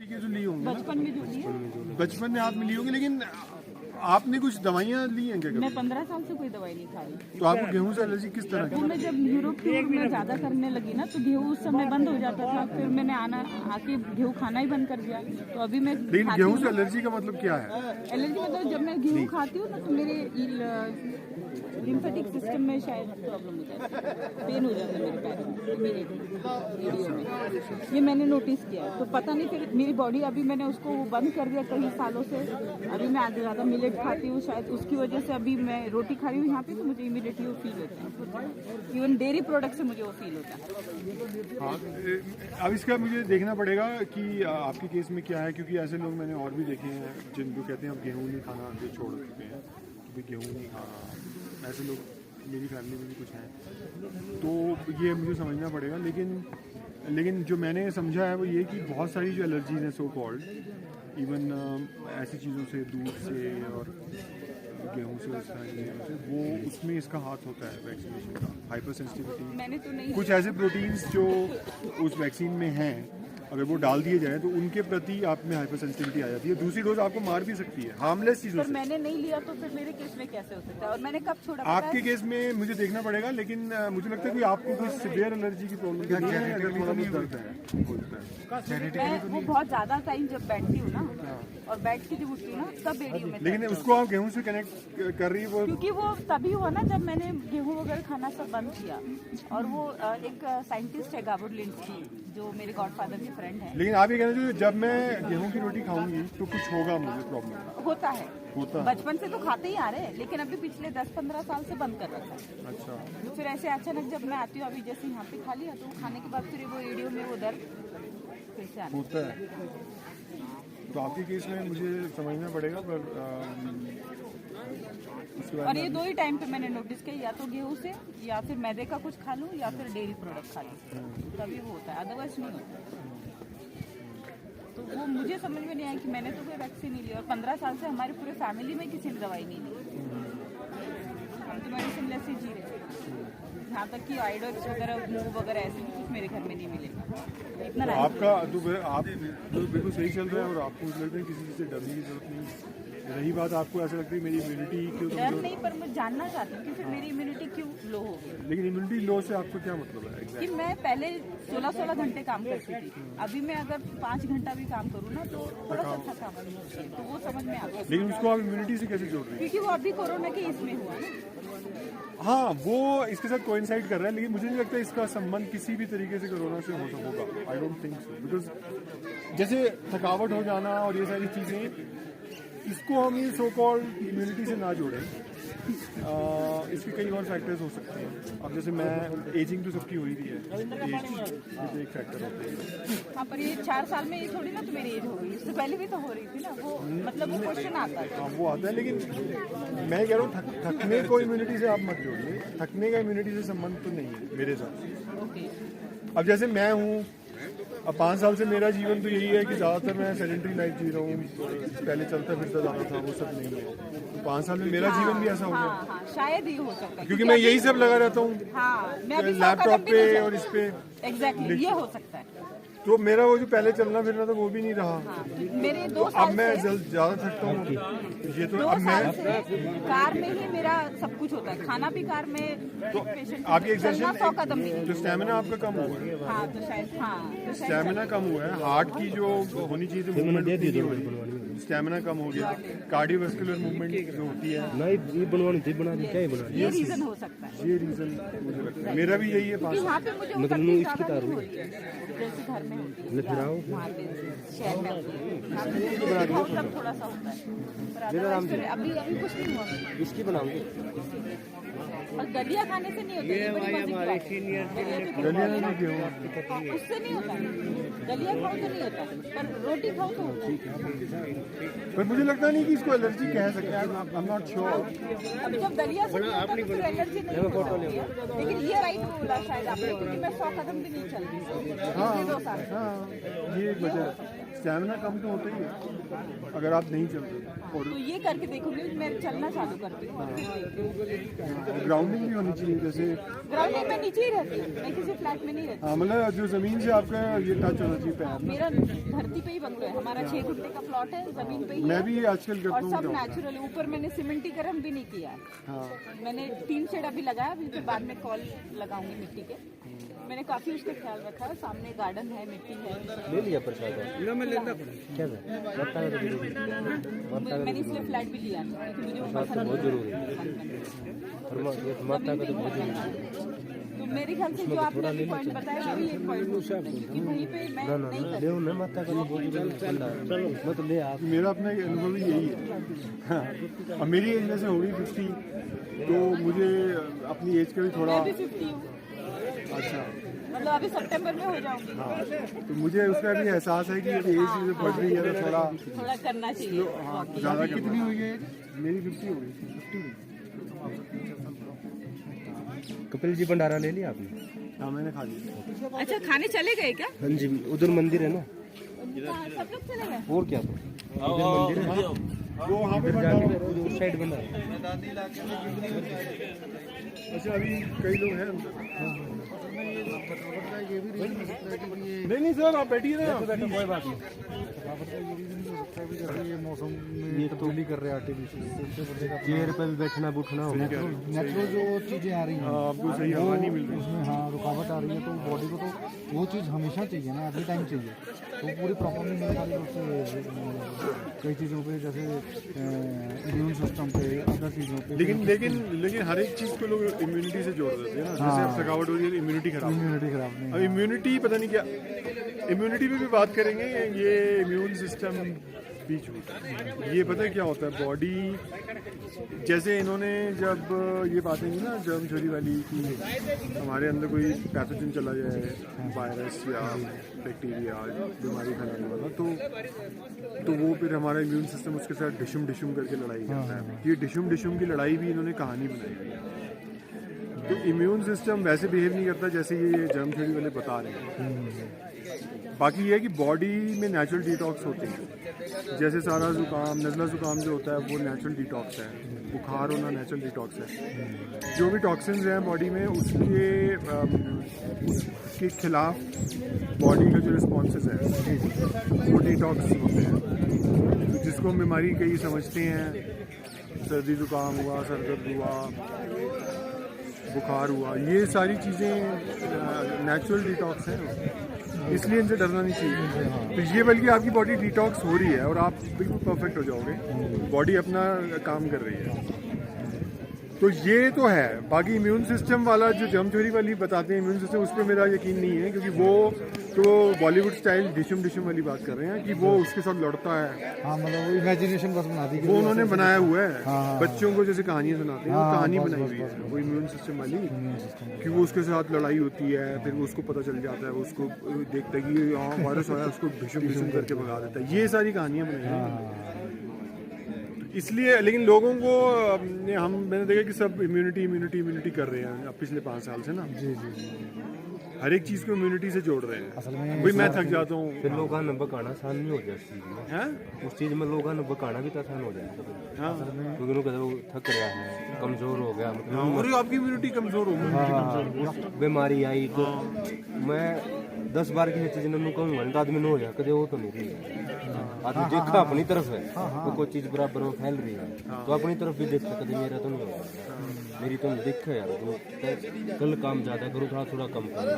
ये जो ली होंगी बचपन में जो ली है, बचपन में आपने ली होंगी, लेकिन आपने कुछ दवाइयाँ ली हैं क्या मैं कभी? 15 साल से कोई दवाई नहीं खा रही। तो आपको गेहूं से एलर्जी किस तरह वो की? मैं जब यूरोप टूर में ज्यादा करने लगी ना, तो गेहूँ उस समय बंद हो जाता था। फिर मैंने आके गेहूँ खाना ही बंद कर दिया। तो अभी मैं लेकिन गेहूं से एलर्जी का मतलब क्या है? एलर्जी मतलब जब मैं गेहूँ खाती हूँ ना, तो मेरे लिम्फेटिक सिस्टम में शायद प्रॉब्लम हो जाती है, पेन हो जाता है मेरे पैरों में इमीडिएटली। ये मैंने नोटिस किया। तो पता नहीं, फिर मेरी बॉडी अभी मैंने उसको वो बंद कर दिया कई सालों से। अभी मैं आधे ज़्यादा मिलेट खाती हूँ, शायद उसकी वजह से अभी मैं रोटी खा रही हूँ यहाँ पे, तो मुझे इमीडिएटली वो फील होता है। इवन डेयरी प्रोडक्ट से मुझे वो फील होता है। हाँ, अब इसका मुझे देखना पड़ेगा कि आपके केस में क्या है, क्योंकि ऐसे लोग मैंने और भी देखे हैं जिनको कहते हैं अब गेहूं नहीं खाना, जो छोड़ चुके हैं, अभी गेहूं नहीं खाना। ऐसे लोग मेरी फैमिली में भी कुछ हैं, तो ये मुझे समझना पड़ेगा। लेकिन जो मैंने समझा है वो ये कि बहुत सारी जो एलर्जीज हैं सो कॉल्ड, इवन ऐसी चीज़ों से, दूध से और गेहूं से, उस तरह की चीज़ों से, वो उसमें इसका हाथ होता है वैक्सीनेशन का। हाइपर सेंसिटिविटी, मैंने तो नहीं, कुछ ऐसे प्रोटीन्स जो उस वैक्सीन में हैं, अगर वो डाल दिए जाए तो उनके प्रति आप में हाइपर सेंसिटिविटी आ जाती है। दूसरी डोज आपको मार भी सकती है हार्मलेस चीज़ों पर से। मैंने नहीं लिया, तो फिर मेरे केस में कैसे हो सकता है? और मैंने कब छोड़ा? आपके केस में मुझे देखना पड़ेगा, लेकिन मुझे लगता है कि आपको कोई सिवियर एलर्जी की प्रॉब्लम नहीं है। अगर थोड़ा बहुत दर्द है, हो सकता है। मैं वो बहुत ज्यादा टाइम जब बैठती हूँ ना, और बैठ के जब उठती हूँ ना, तब रेडियो में लेकिन उसको आप गेहूं से कनेक्ट कर रही है वो। क्योंकि वो तभी हुआ ना जब मैंने गेहूं वगैरह खाना सब बंद किया। और वो एक साइंटिस्ट है गाबोर लिंड्सकी, जो मेरे गॉडफादर के फ्रेंड है। लेकिन आप ये कहना चाहिए जब मैं गेहूं की रोटी खाऊंगी तो कुछ होगा मुझे प्रॉब्लम? होता है, होता है। बचपन से तो खाते ही आ रहे हैं, लेकिन अभी पिछले 10-15 साल से बंद कर रखा है। अच्छा, तो फिर ऐसे अचानक जब मैं आती हूँ, अभी जैसे यहाँ पे खा लिया, तो खाने के बाद फिर वो रेडियो में वो दर्द फिर से आना। होता है। तो आपके केस में मुझे समझना पड़ेगा, पर उसके बाद और ये 2 ही टाइम पे मैंने नोटिस किया, या तो गेहूं से, या फिर मैदे का कुछ खा लूँ, या फिर डेयरी प्रोडक्ट खा लूँ, तभी वो होता है, अदरवाइज नहीं होता। तो वो मुझे समझ में नहीं आया कि मैंने तो कोई वैक्सीन नहीं ली, और 15 साल से हमारी पूरे फैमिली में किसी ने दवाई नहीं ली। हम तो मेडिसिन लेस ही जी रहे हैं। यहाँ तक कि आइडोक्स वगैरह, मूव वगैरह ऐसे भी कुछ मेरे घर में नहीं मिलेगा। इतना आपका तो आप तो बिल्कुल सही चल रहा है, और आपको लगता है किसी चीज़ से डरने की जरूरत नहीं। रही बात आपको ऐसा लगता है मेरी इम्यूनिटी क्यों डर नहीं, पर मैं जानना चाहती हूँ कि फिर मेरी इम्यूनिटी क्यों लो हो गई। लेकिन इम्यूनिटी लो से आपको क्या मतलब है कि मैं पहले 16-16 घंटे काम करती थी, अभी मैं अगर 5 घंटा भी काम करूँ ना, तो थोड़ा सा थकावट होती है, तो वो समझ में आता है। लेकिन उसको आप इम्यूनिटी से कैसे जोड़ रही हैं? क्योंकि वो अभी कोरोना के इसमें हुआ ना। हाँ, वो इसके साथ कोइंसाइड कर रहा है, लेकिन मुझे नहीं लगता इसका संबंध किसी भी तरीके से कोरोना से होगा। I don't think so, because जैसे थकावट हो जाना और ये सारी चीज़ें, इसको हम ये सो कॉल्ड इम्यूनिटी से ना जोड़ें। इसके कई और फैक्टर्स हो सकते हैं। अब जैसे मैं, एजिंग तो सबकी हो ही रही है, एज तो एक फैक्टर होता है। हाँ, पर ये 4 साल में ये थोड़ी ना तो मेरी एज हो गई, इससे पहले भी तो हो रही थी ना। वो मतलब वो क्वेश्चन आता है। हाँ, वो आता है, लेकिन मैं कह रहा हूँ थकने को इम्यूनिटी से आप मत जोड़िए। थकने का इम्यूनिटी से संबंध तो नहीं है मेरे साथ। ओके। अब जैसे मैं हूँ, अब 5 साल से मेरा जीवन तो यही है कि ज़्यादातर मैं सेडेंटरी लाइफ जी रहा हूँ। पहले चलता फिरता जाना था, वो सब नहीं है। 5 साल में मेरा जीवन भी ऐसा हो गया। हाँ, हाँ, शायद ये हो सकता है, क्योंकि मैं यही सब लगा रहता हूँ, हाँ, मैं अभी लैपटॉप पे और इस पे। एग्जैक्टली, ये हो सकता है। तो मेरा वो जो पहले चलना फिरना था वो भी नहीं रहा। हाँ, मेरे 2 अब साल मैं से ज़्यादा थकता हूँ। ये तो 2 अब साल मैं, से कार में ही मेरा सब कुछ होता है, खाना भी कार में। तो पेशेंट आपकी चलना 100 एक्सरसाइज, कदम भी नहीं। जो स्टेमिना आपका कम हुआ है, हाँ, तो शायद, हाँ, तो शायद स्टेमिना कम हुआ है, हार्ट की जो होनी चाहिए थी मूवमेंट नहीं हो रही, स्टेमिना कम हो गया, कार्डियोवैस्कुलर मूवमेंट जो होती है, नहीं ये बनवानी थी, बना दी, क्या ही बना ये रीजन हो सकता है। ये रीजन मुझे लगता है। मेरा भी यही है। कि यहाँ पे मुझे मतलब मतलब इसकी तार हुई। जैसे घर में होती है, ले फिराओ वहाँ पे शहर में होती है, यहाँ पे बहुत सब थोड़ा सा होता है, पर otherwise फिर अभी कुछ नहीं हुआ। इसकी बनाऊंगी। और दलिया खाने से नहीं होता, ये बड़ी मजे की बात है। दलिया में क्यों? हाँ, उससे नहीं होता, दलिया खाओ तो नहीं होता, पर रोटी खाओ तो होता है। पर मुझे लगता नहीं कि इसको एलर्जी कह सकते हैं। I am not sure. अभी जब दलिया से नहीं होता तो फिर एलर्जी नहीं होती है। लेकिन ये राइट बोला शायद आपने, क्योंकि मैं 100 कदम भी नहीं चल रही पिछले 2 साल से। हाँ, ये एक वजह है। स्टैमिना कम तो होता ही है अगर आप नहीं चलते। और तो ये करके देखोगे, मैं चलना चालू करती हूँ और फिर देखती हूँ। ग्राउंडिंग भी होनी चाहिए, जैसे ग्राउंडिंग में नीचे ही रहती हूँ, मैं किसी फ्लैट में नहीं रहती। हाँ मतलब जो ज़मीन से आपका ये टच होना चाहिए पैर। मेरा धरती पे ही बंगलो है, हमारा 6 घंटे का प्लॉट है, जमीन पे ही मैं है। भी आजकल और करता सब हूँ। नेचुरल, ऊपर मैंने सीमेंटीकरण भी नहीं किया है। हाँ मैंने टीन शेड अभी लगाया, अभी फिर बाद में कॉल लगाऊंगी मिट्टी के। मैंने काफी उसका ख्याल रखा है, सामने गार्डन है, मिट्टी है। ले लिया प्रसाद क्या मैंने इसलिए फ्लैट भी लिया क्योंकि मुझे वो पसंद बहुत जरूरी है। है। माता का तो बहुत जरूरी है। तो मेरे ख्याल से जो आपने अभी पॉइंट बताया वो भी एक पॉइंट हो सकता है, क्योंकि वहीं पे मैं नहीं कर ले ना माता का तो बहुत जरूरी है। मत ले आप। मेरा अपना अनुभव ही यही है। हाँ। और मेरी एज जैसे हो गई 50, तो मुझे अपनी एज का भी थोड़ा मैं भी 50 हूँ, अच्छा मतलब अभी सितंबर में हो जाऊंगी। हाँ, तो मुझे उसका भी एहसास है कि अभी एज जो बढ़ रही है तो थोड़ा करना चाहिए। ज़्यादा कितनी हुई है? मेरी 50 हो गई। 50 कपिल जी भंडारा ले लिया आपने? हाँ मैंने खा लिया। अच्छा, खाने चले गए क्या? हाँ जी, उधर मंदिर है ना। सब लोग चले गए? और क्या तो उधर मंदिर है, वो वहाँ पे उधर जाके उस साइड बना है। अच्छा अभी कई लोग हैं अंदर। नहीं सर आप बैठिए ना। कोई बात नहीं। ये मौसम में ये तब्दीली कर रहे हैं आर्टिफिशियल, चेयर पे भी बैठना बुठना होगा। नेचुरल जो चीज़ें आ रही हैं आपको सही हवा नहीं मिल रही। उसमें हाँ रुकावट आ रही है, तो बॉडी को तो वो चीज़ हमेशा चाहिए ना, एवरी टाइम चाहिए। तो पूरी प्रॉब्लम मेरे खाली उससे कई चीज़ों पे, जैसे इम्यून सिस्टम पे, अदर चीज़ों पे। लेकिन हर एक चीज़ को लोग इम्यूनिटी से जोड़ देते हैं ना। जैसे अब थकावट हो रही है, इम्यूनिटी खराब। इम्यूनिटी खराब नहीं अब इम्यूनिटी पता नहीं क्या, इम्यूनिटी पे भी बात करेंगे। ये इम्यून सिस्टम बीच में ये पता है क्या होता है, बॉडी जैसे इन्होंने जब ये बातें की ना जर्म थ्योरी वाली कि हमारे अंदर कोई पैथोजन चला जाए, वायरस या बैक्टीरिया बीमारी फैलाने वाला, तो वो फिर हमारा इम्यून सिस्टम उसके साथ डिशुम करके लड़ाई करता है। ये डिशुम की लड़ाई भी इन्होंने कहानी बनाई है। तो इम्यून सिस्टम वैसे बिहेव नहीं करता जैसे ये जर्म थ्योरी वाले बता रहे हैं। बाकी ये है कि बॉडी में नेचुरल डिटॉक्स होते हैं, जैसे सारा जुकाम, नज़ला जुकाम जो होता है वो नेचुरल डिटॉक्स है, बुखार होना नेचुरल डिटॉक्स है। जो भी टॉक्सिन्स हैं बॉडी में उसके खिलाफ बॉडी का जो रिस्पॉन्सेस है वो डिटॉक्स होते हैं। तो जिसको हम बीमारी कई समझते हैं, सर्दी जुकाम हुआ, सर दर्द हुआ, बुखार हुआ, ये सारी चीज़ें नेचुरल डिटॉक्स हैं, इसलिए इनसे डरना नहीं चाहिए। तो ये बल्कि आपकी बॉडी डिटॉक्स हो रही है और आप बिल्कुल परफेक्ट हो जाओगे, बॉडी अपना काम कर रही है। तो ये तो है। बाकी इम्यून सिस्टम वाला जो जर्म थ्योरी वाली बताते हैं इम्यून सिस्टम, उस पर मेरा यकीन नहीं है, क्योंकि वो तो बॉलीवुड स्टाइल डिशम वाली बात कर रहे हैं कि वो उसके साथ लड़ता है। हाँ, मतलब वो इमेजिनेशन बस बना दी, वो उन्होंने बनाया हुआ है। हाँ। बच्चों को जैसे कहानियां सुनाते हैं, वो कहानी बनाई हुई है वो इम्यून सिस्टम वाली, कि वो उसके साथ लड़ाई होती है, फिर वो उसको पता चल जाता है, वो उसको देखता है कि हाँ वायरस आया, उसको डिशम करके भगा देता है। ये सारी कहानियां बनाई हैं इसलिए। लेकिन लोगों को मैंने देखा कि सब इम्यूनिटी कर रहे हैं अब पिछले 5 साल से ना। जी। हर एक चीज़ को इम्यूनिटी से जोड़ रहे हैं। असल में भाई मैं थक जाता हूँ, फिर लोगों ने बकाना आसान नहीं हो जाए उस चीज़ में। हैं? उस चीज़ में लोगों ने बकाना भी तो आसान हो जाए, हाँ। क्योंकि लोग कहते हैं वो थक रहा है, कमज़ोर हो गया, मतलब और आपकी इम्यूनिटी कमज़ोर हो गई। उस बीमारी आई तो मैं 10 बार किसी चीज़ ने कहूँगा तो आदमी न हो जाए, कदे वो तो नहीं रही। आदमी देखा अपनी तरफ है, तो कोई चीज़ बराबर में फैल रही है तो अपनी तरफ भी देखता, कदे मेरा तो नहीं होगा, मेरी तो देखो यार, तो कल काम ज़्यादा करो, थोड़ा कम करना।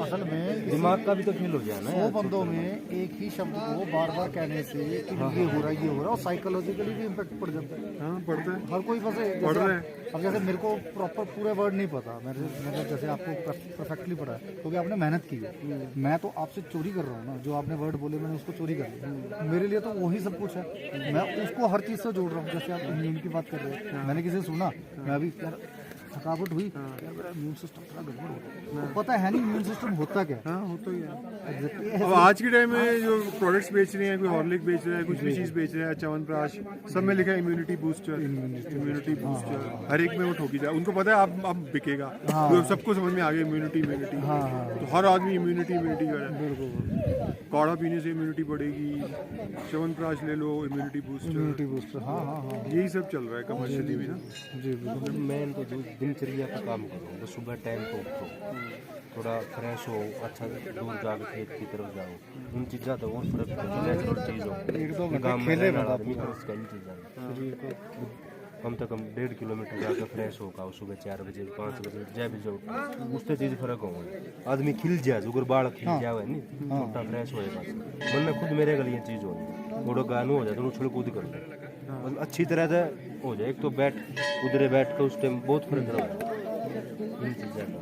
असल में दिमाग का भी तो फेल हो जाए ना 100 बंदों में एक ही शब्द को बार बार कहने से कि ये हो रहा और साइकोलॉजिकली भी इम्पैक्ट पड़ जाता है। हाँ पड़ता है। हर कोई बस पढ़ रहा है। अब जैसे मेरे को प्रॉपर पूरे वर्ड नहीं पता, मतलब जैसे आपको परफेक्टली पढ़ा है क्योंकि आपने मेहनत की है। मैं तो आपसे चोरी कर रहा हूँ ना, जो आपने वर्ड बोले मैंने उसको चोरी कर लिया। मेरे लिए तो वही सब कुछ है, मैं उसको हर चीज़ से जोड़ रहा हूँ। जैसे आप इम्यून की बात कर रहे हैं, मैंने किसी से सुना, मैं अभी यार थकावट हुई, मेरा इम्यून सिस्टम थोड़ा गड़बड़ हो गया, तो पता है नहीं इम्यून सिस्टम होता क्या। हाँ होता ही है। एग्जैक्टली। अब आज के टाइम में जो प्रोडक्ट्स बेच रहे हैं, कोई हॉर्लिक बेच रहा है, कुछ भी चीज़ बेच रहा है, च्यवनप्राश, सब में लिखा है इम्यूनिटी बूस्टर। हर एक में वो ठोकी जाए, उनको पता है अब बिकेगा, तो सबको समझ में आ गया इम्यूनिटी। तो हर आदमी इम्यूनिटी कर रहा है। काढ़ा पीने से इम्यूनिटी बढ़ेगी, च्यवनप्राश ले लो इम्यूनिटी इम्यूनिटी बूस्टर, बूस्टर, हाँ हाँ हाँ यही सब चल रहा है कमर्शियली भी ना। जी बिल्कुल। मैं तो दिनचर्या का काम करूँ, तो सुबह टाइम को उठो, थोड़ा फ्रेश हो, अच्छा दूर जाकर खेत की तरफ जाओ, उन चीज़ा तो और फर्क पड़ता है। नेचुरल चीज़ हो, एक दो घंटे गाँव में खेले रहना बता आदमी कर इसका इन चीज़ा शरीर को। कम से कम 1.5 किलोमीटर जाकर फ्रेश होगा सुबह 4 बजे 5 बजे जय भी जाओ, उससे चीज़ फर्क होगा। आदमी खिल जाए, अगर बाल खिल जाए नहीं छोटा फ्रेश होएगा। मन में खुद मेरे गली चीज़ हो थोड़ा गानू हो जाए तो उछल कूद कर मतलब अच्छी तरह से हो जाए। एक तो उधरे बैठ कर उस टाइम बहुत फर्क रहा इन चीज़ों का।